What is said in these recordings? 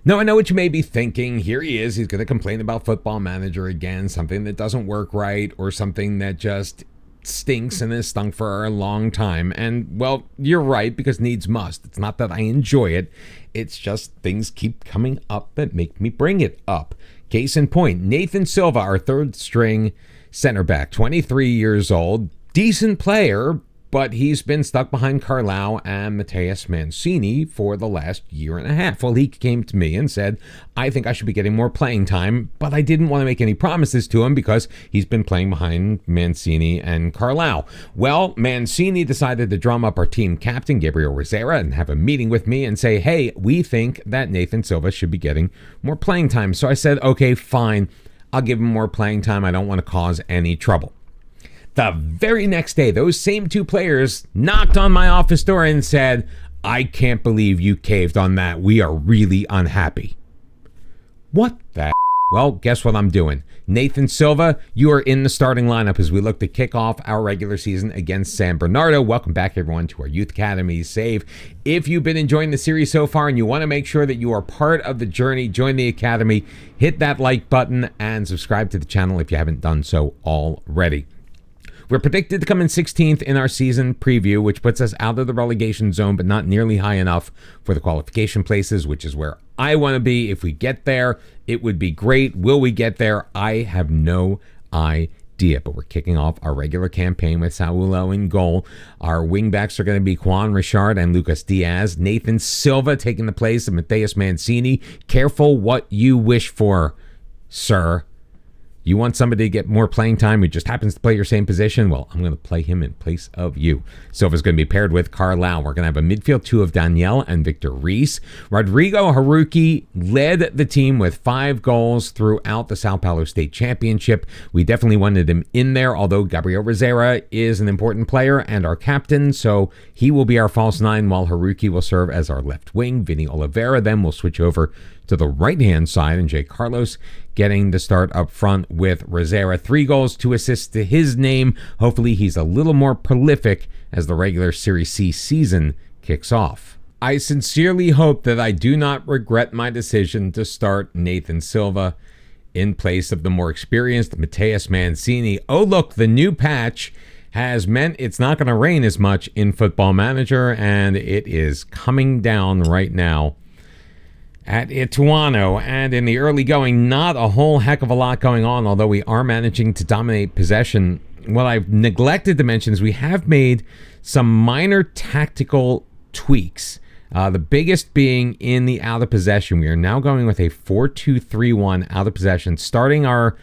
Now, I know what you may be thinking. Here he is. He's going to complain about Football Manager again, something that doesn't work right or something that just stinks and has stunk for a long time. And, well, you're right, because needs must. It's not that I enjoy it. It's just things keep coming up that make me bring it up. Case in point, Nathan Silva, our third string center back, 23 years old, decent player, but he's been stuck behind Carlau and Matheus Mancini for the last year and a half. Well, he came to me and said, I think I should be getting more playing time, but I didn't want to make any promises to him because he's been playing behind Mancini and Carlau. Well, Mancini decided to drum up our team captain, Gabriel Rosera, and have a meeting with me and say, hey, we think that Nathan Silva should be getting more playing time. So I said, okay, fine. I'll give him more playing time. I don't want to cause any trouble. The very next day, those same two players knocked on my office door and said, I can't believe you caved on that. We are really unhappy. What the? Well, guess what I'm doing? Nathan Silva, you are in the starting lineup as we look to kick off our regular season against San Bernardo. Welcome back, everyone, to our Youth Academy Save. If you've been enjoying the series so far and you want to make sure that you are part of the journey, join the Academy, hit that like button, and subscribe to the channel if you haven't done so already. We're predicted to come in 16th in our season preview, which puts us out of the relegation zone, but not nearly high enough for the qualification places, which is where I want to be. If we get there, it would be great. Will we get there? I have no idea, but we're kicking off our regular campaign with Saulo in goal. Our wingbacks are going to be Juan Richard and Lucas Diaz. Nathan Silva taking the place of Matheus Mancini. Careful what you wish for, sir. You want somebody to get more playing time who just happens to play your same position? Well, I'm going to play him in place of you. Silva's going to be paired with Carlau. We're going to have a midfield two of Daniel and Victor Reis. Rodrigo Haruki led the team with 5 goals throughout the Sao Paulo State Championship. We definitely wanted him in there, although Gabriel Rosera is an important player and our captain, so he will be our false 9 while Haruki will serve as our left wing. Vinny Oliveira then will switch over to the right-hand side, and Jay Carlos getting the start up front with Rosera. 3 goals, 2 assists to his name. Hopefully he's a little more prolific as the regular Série C season kicks off. I sincerely hope that I do not regret my decision to start Nathan Silva in place of the more experienced Matheus Mancini. Oh, look, the new patch has meant it's not going to rain as much in Football Manager, and it is coming down right now at Ituano. And in the early going, not a whole heck of a lot going on, although we are managing to dominate possession. What I've neglected to mention is we have made some minor tactical tweaks. The biggest being in the out of possession. We are now going with a 4-2-3-1 out of possession, starting our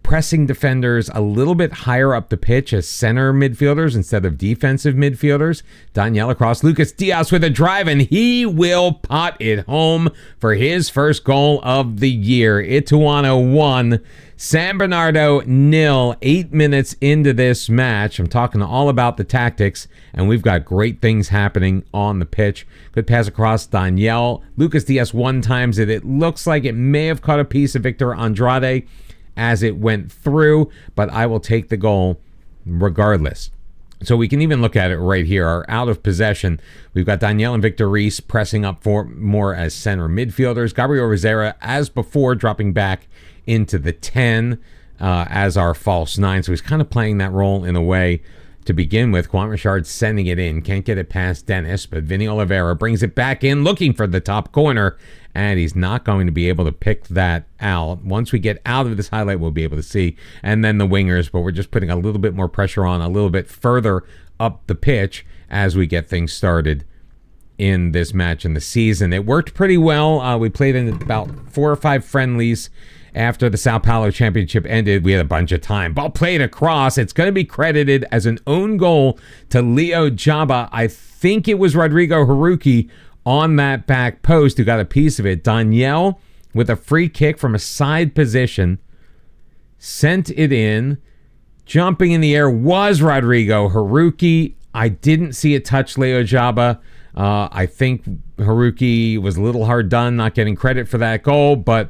pressing defenders a little bit higher up the pitch as center midfielders instead of defensive midfielders. Daniel across, Lucas Diaz with a drive, and he will pot it home for his first goal of the year. Ituano 1, San Bernardo 0, 8 minutes into this match. I'm talking all about the tactics, and we've got great things happening on the pitch. Good pass across Daniel. Lucas Diaz one-times it. It looks like it may have caught a piece of Victor Andrade as it went through, but I will take the goal regardless. So we can even look at it right here. Our out of possession, we've got Daniel and Victor Reis pressing up for more as center midfielders. Gabriel Rosera, as before, dropping back into the 10 as our false 9. So he's kind of playing that role in a way to begin with. Juan Richard sending it in. Can't get it past Dennis, but Vinny Oliveira brings it back in, looking for the top corner, and he's not going to be able to pick that out. Once we get out of this highlight, we'll be able to see. And then the wingers, but we're just putting a little bit more pressure on a little bit further up the pitch as we get things started in this match in the season. It worked pretty well. We played in about 4 or 5 friendlies after the Sao Paulo Championship ended. We had a bunch of time. Ball played across. It's going to be credited as an own goal to Leo Jaba. I think it was Rodrigo Haruki on that back post who got a piece of it. Daniel with a free kick from a side position sent it in. Jumping in the air was Rodrigo Haruki. I didn't see it touch Leo Jaba. I think Haruki was a little hard done, not getting credit for that goal, but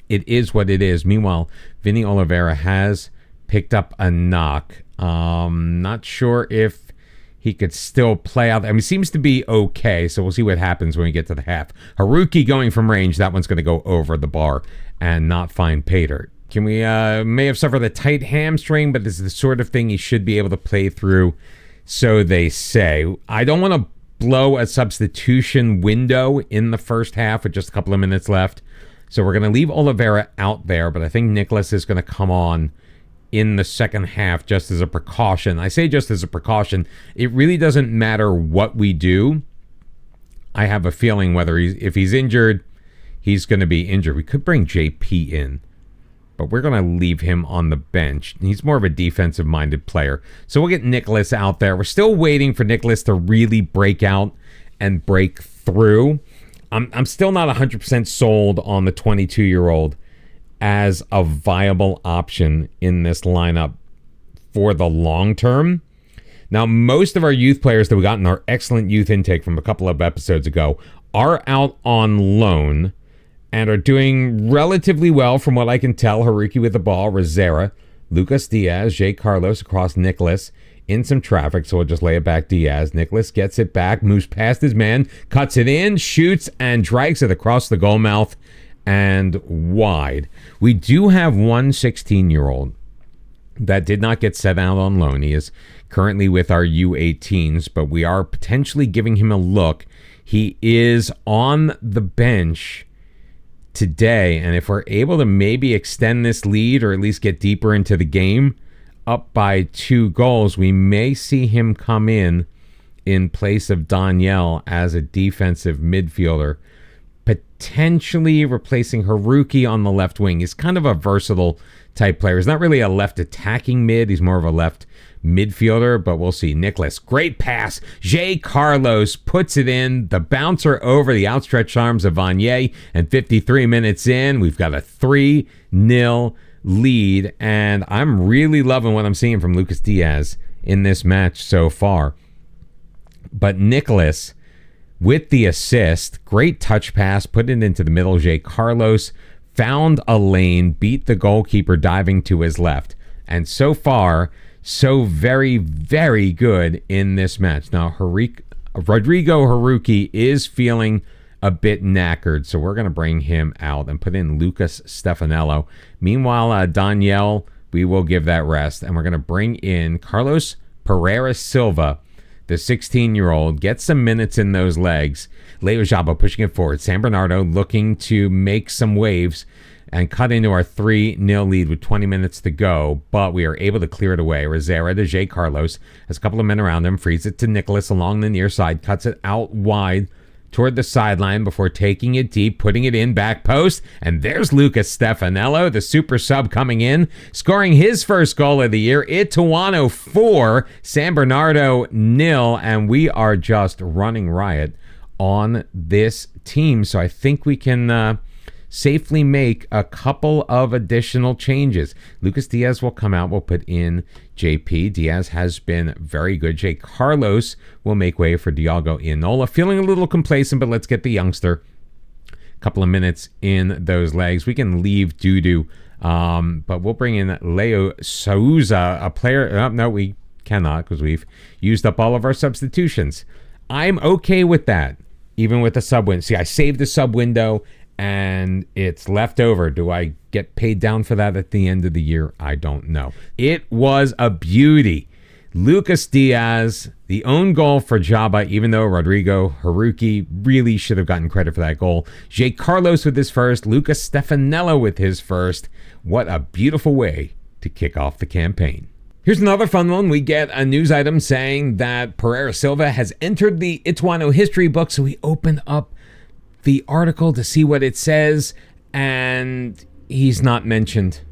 it is what it is. Meanwhile, Vinny Oliveira has picked up a knock. Not sure if he could still play out. I mean, he seems to be okay, so we'll see what happens when we get to the half. Haruki going from range, that one's going to go over the bar and not find pay dirt. Can we may have suffered a tight hamstring, but this is the sort of thing he should be able to play through, so they say. I don't want to blow a substitution window in the first half with just a couple of minutes left, so we're going to leave Oliveira out there, but I think Nicholas is going to come on in the second half just as a precaution. I say just as a precaution. It really doesn't matter what we do. I have a feeling if he's injured, he's going to be injured. We could bring JP in, but we're going to leave him on the bench. He's more of a defensive-minded player. So we'll get Nicholas out there. We're still waiting for Nicholas to really break out and break through. I'm still not 100% sold on the 22-year-old as a viable option in this lineup for the long term. Now, most of our youth players that we got in our excellent youth intake from a couple of episodes ago are out on loan and are doing relatively well from what I can tell. Haruki with the ball, Rosera, Lucas Diaz, Jay Carlos across Nicholas in some traffic, so we'll just lay it back Diaz. Nicholas gets it back, moves past his man, cuts it in, shoots, and drags it across the goal mouth and wide. We do have one 16-year-old that did not get set out on loan. He is currently with our U18s, but we are potentially giving him a look. He is on the bench today, and if we're able to maybe extend this lead or at least get deeper into the game, up by 2 goals, we may see him come in place of Daniel as a defensive midfielder, potentially replacing Haruki on the left wing. He's kind of a versatile type player. He's not really a left attacking mid. He's more of a left midfielder, but we'll see. Nicholas, great pass. Jay Carlos puts it in. The bouncer over the outstretched arms of Vanier, and 53 minutes in, we've got a 3-0 lead, and I'm really loving what I'm seeing from Lucas Diaz in this match so far. But Nicholas with the assist, great touch pass, put it into the middle. Jay Carlos found a lane, beat the goalkeeper diving to his left. And so far, so very, very good in this match. Now, Rodrigo Haruki is feeling a bit knackered, so we're going to bring him out and put in Lucas Stefanello. Meanwhile, Daniel, we will give that rest, and we're going to bring in Carlos Pereira Silva, the 16-year-old, get some minutes in those legs. Leo Jabo pushing it forward. San Bernardo looking to make some waves and cut into our 3-0 lead with 20 minutes to go, but we are able to clear it away. Rosera to Jay Carlos, has a couple of men around him, frees it to Nicholas along the near side, cuts it out wide toward the sideline before taking it deep, putting it in back post, and there's Lucas Stefanello, the super sub, coming in, scoring his first goal of the year. Ituano 4, San Bernardo 0, and we are just running riot on this team. So I think we can safely make a couple of additional changes. Lucas Diaz will come out. We'll put in JP. Diaz has been very good. Jay Carlos will make way for Diogo Inola. Feeling a little complacent, but let's get the youngster a couple of minutes in those legs. We can leave Dudu, but we'll bring in Leo Souza, a player. No, we cannot because we've used up all of our substitutions. I'm okay with that, even with the sub window. See, I saved the sub window and it's left over. Do I get paid down for that at the end of the year? I don't know. It was a beauty. Lucas Diaz, the own goal for Jaba, even though Rodrigo Haruki really should have gotten credit for that goal. Jay Carlos with his first. Lucas Stefanello with his first. What a beautiful way to kick off the campaign. Here's another fun one. We get a news item saying that Pereira Silva has entered the Ituano history book, so we open up the article to see what it says, and he's not mentioned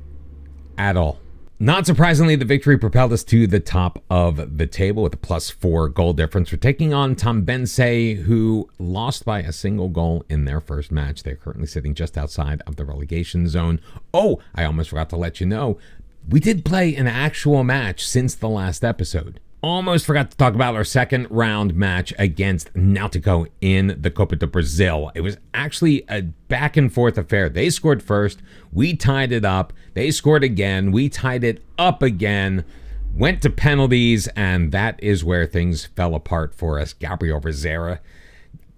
at all. Not surprisingly, the victory propelled us to the top of the table with a +4 goal difference. We're taking on Tombense, who lost by a single goal in their first match. They're currently sitting just outside of the relegation zone. Oh, I almost forgot to let you know, we did play an actual match since the last episode. Almost forgot to talk about our second round match against Náutico in the Copa do Brazil. It was actually a back and forth affair. They scored first. We tied it up. They scored again. We tied it up again. went to penalties, and that is where things fell apart for us. Gabriel Rosera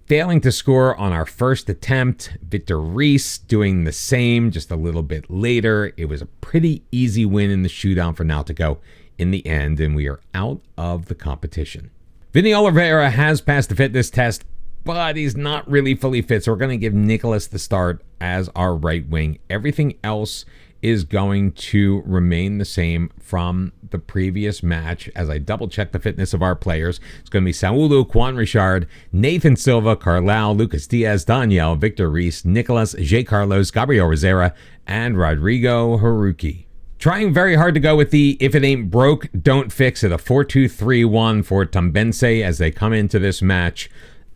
failing to score on our first attempt. Victor Reis doing the same just a little bit later. It was a pretty easy win in the shootout for Nautico in the end, and we are out of the competition. Vinny Oliveira has passed the fitness test, but he's not really fully fit, so we're going to give Nicholas the start as our right wing. Everything else is going to remain the same from the previous match. As I double check the fitness of our players, it's going to be Saúl, Juan Richard, Nathan Silva, Carlau, Lucas Diaz, Daniel, Victor Reis, Nicolas, J. Carlos, Gabriel Rosera, and Rodrigo Haruki. Trying very hard to go with the if it ain't broke, don't fix it. A 4-2-3-1 for Tambense as they come into this match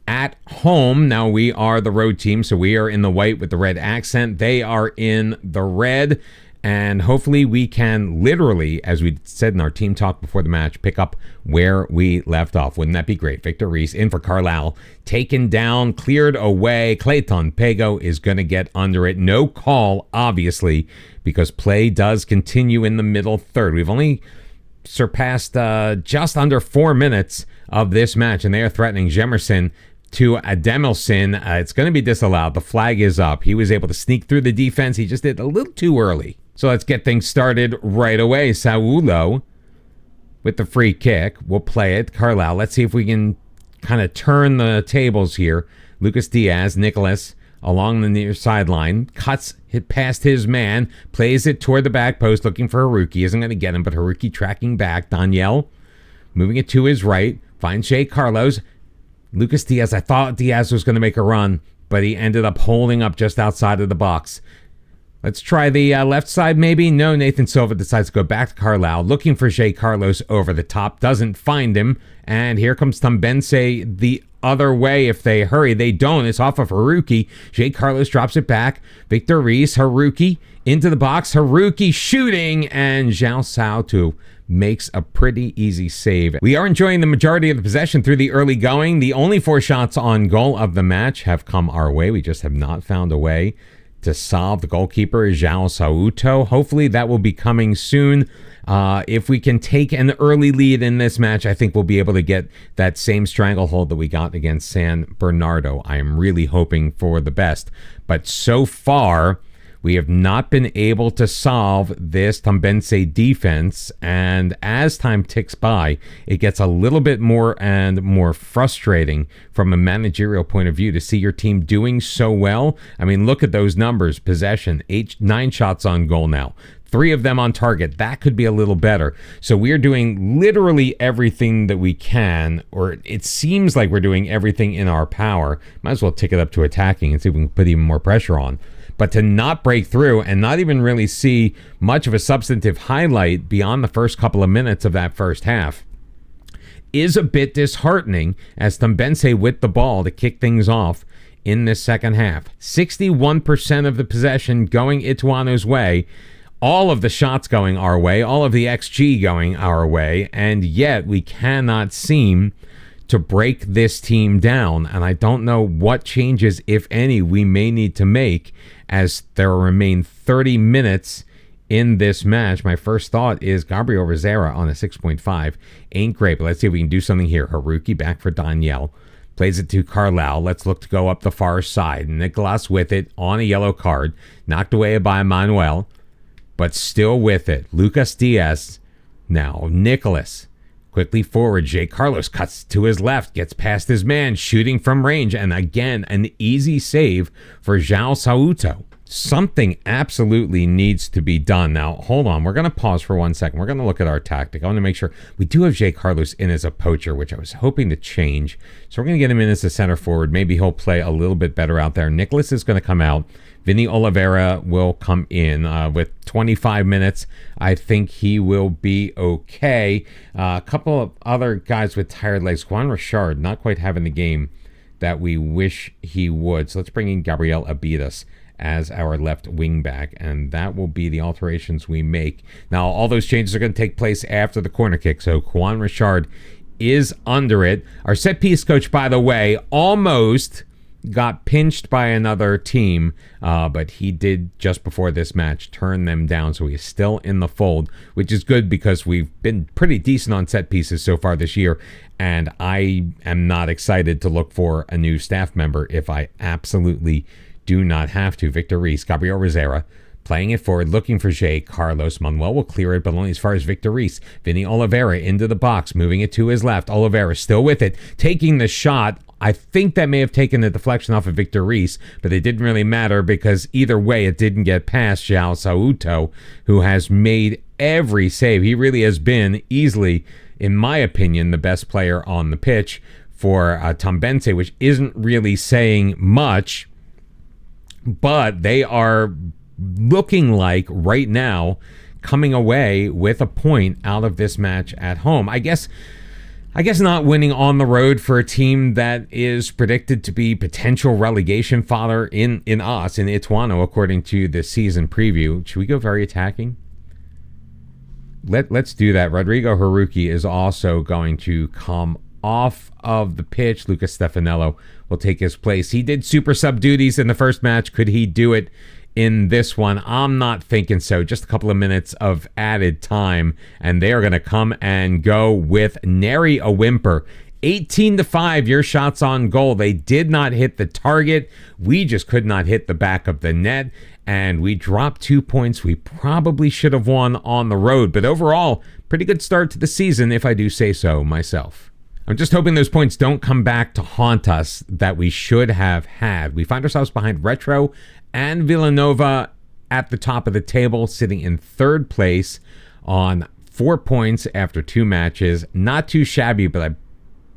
at home. Now we are the road team, so we are in the white with the red accent. They are in the red, and hopefully we can literally, as we said in our team talk before the match, pick up where we left off. Wouldn't that be great? Victor Reis in for Carlau, taken down, cleared away. Clayton Pego is going to get under it. No call, obviously, because play does continue in the middle third. We've only surpassed just under 4 minutes of this match, and they are threatening Jemerson to Ademilson. It's going to be disallowed. The flag is up. He was able to sneak through the defense. He just did a little too early. So let's get things started right away. Saúl with the free kick. We'll play it. Carlau. Let's see if we can kind of turn the tables here. Lucas Diaz, Nicholas along the near sideline, cuts it past his man, plays it toward the back post, looking for Haruki. Isn't going to get him, but Haruki tracking back. Daniel moving it to his right, finds Jay Carlos. Lucas Diaz, I thought Diaz was going to make a run, but he ended up holding up just outside of the box. Let's try the left side maybe. No, Nathan Silva decides to go back to Carlau, looking for Jay Carlos over the top. Doesn't find him. And here comes Tambense the other way. If they hurry, they don't. It's off of Haruki. Jay Carlos drops it back. Victor Reis, Haruki into the box. Haruki shooting, and Zhao Sao makes a pretty easy save. We are enjoying the majority of the possession through the early going. The only 4 shots on goal of the match have come our way. We just have not found a way to solve. The goalkeeper is Zhao Sauto. Hopefully that will be coming soon. If we can take an early lead in this match, I think we'll be able to get that same stranglehold that we got against San Bernardo. I am really hoping for the best. But so far, we have not been able to solve this Tambense defense, and as time ticks by, it gets a little bit more and more frustrating from a managerial point of view to see your team doing so well. I mean, look at those numbers. Possession, 9 shots on goal now. 3 of them on target. That could be a little better. So we are doing literally everything that we can, or it seems like we're doing everything in our power. Might as well tick it up to attacking and see if we can put even more pressure on. But to not break through and not even really see much of a substantive highlight beyond the first couple of minutes of that first half is a bit disheartening, as Tambense with the ball to kick things off in this second half. 61% of the possession going Ituano's way, all of the shots going our way, all of the XG going our way, and yet we cannot seem to break this team down. And I don't know what changes, if any, we may need to make as there remain 30 minutes in this match. My first thought is Gabriel Rosera on a 6.5 ain't great, but let's see if we can do something here. Haruki back for Daniel. Plays it to Carlau. Let's look to go up the far side. Nicolas with it on a yellow card. Knocked away by Manuel, but still with it. Lucas Diaz. Now Nicolas. Quickly forward, Jay Carlos cuts to his left, gets past his man, shooting from range, and again, an easy save for Zhao Sauto. Something absolutely needs to be done. Now, hold on. We're going to pause for 1 second. We're going to look at our tactic. I want to make sure we do have Jay Carlos in as a poacher, which I was hoping to change. So we're going to get him in as a center forward. Maybe he'll play a little bit better out there. Nicholas is going to come out. Vinny Oliveira will come in with 25 minutes. I think he will be okay. A couple of other guys with tired legs. Juan Richard not quite having the game that we wish he would. So let's bring in Gabriel Abidas as our left wing back, and that will be the alterations we make. Now, all those changes are going to take place after the corner kick, so Juan Richard is under it. Our set piece coach, by the way, almost got pinched by another team, but he did just before this match turn them down, so he is still in the fold, which is good because we've been pretty decent on set pieces so far this year, and I am not excited to look for a new staff member if I absolutely do not have to. Victor Reese, Gabriel Rosera, playing it forward, looking for Jay. Carlos Manuel will clear it, but only as far as Victor Reese. Vinny Oliveira into the box, moving it to his left. Oliveira still with it, taking the shot. I think that may have taken the deflection off of Victor Reese, but it didn't really matter because either way it didn't get past João Sauto, who has made every save. He really has been easily, in my opinion, the best player on the pitch for Tombense, which isn't really saying much, but they are looking like right now coming away with a point out of this match at home. I guess not winning on the road for a team that is predicted to be potential relegation fodder in Ituano, according to the season preview. Should we go very attacking? Let's do that. Rodrigo Haruki is also going to come off of the pitch. Lucas Stefanello will take his place. He did super sub duties in the first match. Could he do it in this one? I'm not thinking so. Just a couple of minutes of added time, and they are going to come and go with nary a whimper. 18-5, your shots on goal. They did not hit the target. We just could not hit the back of the net, and we dropped 2 points we probably should have won on the road. But overall, pretty good start to the season, if I do say so myself. I'm just hoping those points don't come back to haunt us that we should have had. We find ourselves behind Retro and Villanova at the top of the table, sitting in third place on 4 points after 2 matches. Not too shabby, but I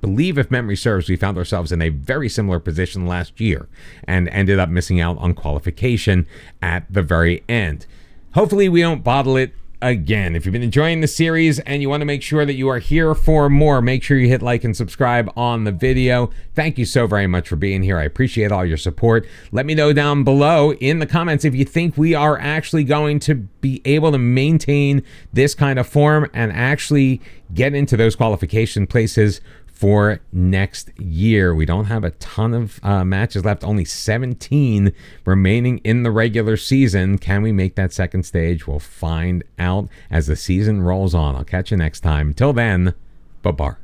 believe, if memory serves, we found ourselves in a very similar position last year and ended up missing out on qualification at the very end. Hopefully we don't bottle it again. If you've been enjoying the series and you want to make sure that you are here for more, make sure you hit like and subscribe on the video. Thank you so very much for being here. I appreciate all your support. Let me know down below in the comments if you think we are actually going to be able to maintain this kind of form and actually get into those qualification places for next year. We don't have a ton of matches left, only 17 remaining in the regular season. Can we make that second stage? We'll find out as the season rolls on. I'll catch you next time. Till then, bye-bye.